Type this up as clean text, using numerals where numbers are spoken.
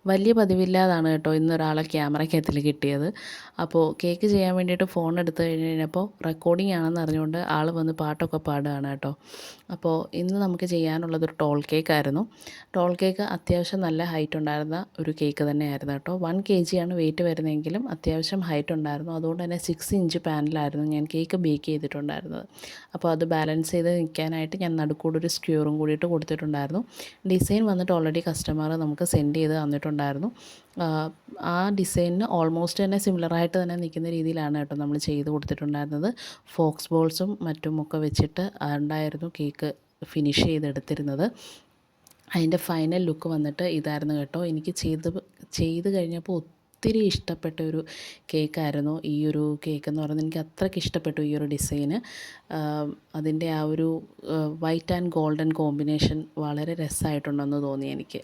വലിയ പതിവില്ലാതാണ് കേട്ടോ ഇന്നൊരാളെ ക്യാമറയ്ക്കകത്തിൽ കിട്ടിയത്. അപ്പോൾ കേക്ക് ചെയ്യാൻ വേണ്ടിയിട്ട് ഫോൺ എടുത്ത് കഴിഞ്ഞപ്പോൾ റെക്കോർഡിംഗ് ആണെന്ന് അറിഞ്ഞുകൊണ്ട് ആൾ വന്ന് പാട്ടൊക്കെ പാടുകയാണ് കേട്ടോ. അപ്പോൾ ഇന്ന് നമുക്ക് ചെയ്യാനുള്ളതൊരു ടോൾ കേക്കായിരുന്നു. ടോൾ കേക്ക് അത്യാവശ്യം നല്ല ഹൈറ്റ് ഉണ്ടായിരുന്ന ഒരു കേക്ക് തന്നെയായിരുന്നു കേട്ടോ. 1 kg ആണ് വെയിറ്റ് വരുന്നതെങ്കിലും അത്യാവശ്യം ഹൈറ്റ് ഉണ്ടായിരുന്നു. അതുകൊണ്ട് തന്നെ 6 ഇഞ്ച് പാനിലായിരുന്നു ഞാൻ കേക്ക് ബേക്ക് ചെയ്തിട്ടുണ്ടായിരുന്നത്. അപ്പോൾ അത് ബാലൻസ് ചെയ്ത് നിൽക്കാനായിട്ട് ഞാൻ നടുക്കൂടെ ഒരു സ്ക്യൂറും കൂടിയിട്ട് കൊടുത്തിട്ടുണ്ടായിരുന്നു. ഡിസൈൻ വന്നിട്ട് ഓൾറെഡി കസ്റ്റമർ നമുക്ക് സെൻഡ് ചെയ്ത് തന്നിട്ടുണ്ടായിരുന്നു. ആ ഡിസൈനിന് ഓൾമോസ്റ്റ് തന്നെ സിമിലറായിട്ട് തന്നെ നിൽക്കുന്ന രീതിയിലാണ് കേട്ടോ നമ്മൾ ചെയ്ത് കൊടുത്തിട്ടുണ്ടായിരുന്നത്. ഫോക്സ് ബോൾസും മറ്റുമൊക്കെ വെച്ചിട്ട് ഉണ്ടായിരുന്നു കേക്ക് ഫിനിഷ് ചെയ്തെടുത്തിരുന്നത്. അതിൻ്റെ ഫൈനൽ ലുക്ക് വന്നിട്ട് ഇതായിരുന്നു കേട്ടോ. എനിക്ക് ചെയ്ത് കഴിഞ്ഞപ്പോൾ ഒത്തിരി ഇഷ്ടപ്പെട്ട ഒരു കേക്കായിരുന്നു ഈ ഒരു കേക്ക് എന്ന് പറയുന്നത്. എനിക്ക് അത്രയ്ക്ക് ഇഷ്ടപ്പെട്ടു ഈ ഒരു ഡിസൈന്. അതിൻ്റെ ആ ഒരു വൈറ്റ് ആൻഡ് ഗോൾഡൻ കോമ്പിനേഷൻ വളരെ രസമായിട്ടുണ്ടെന്ന് തോന്നി എനിക്ക്.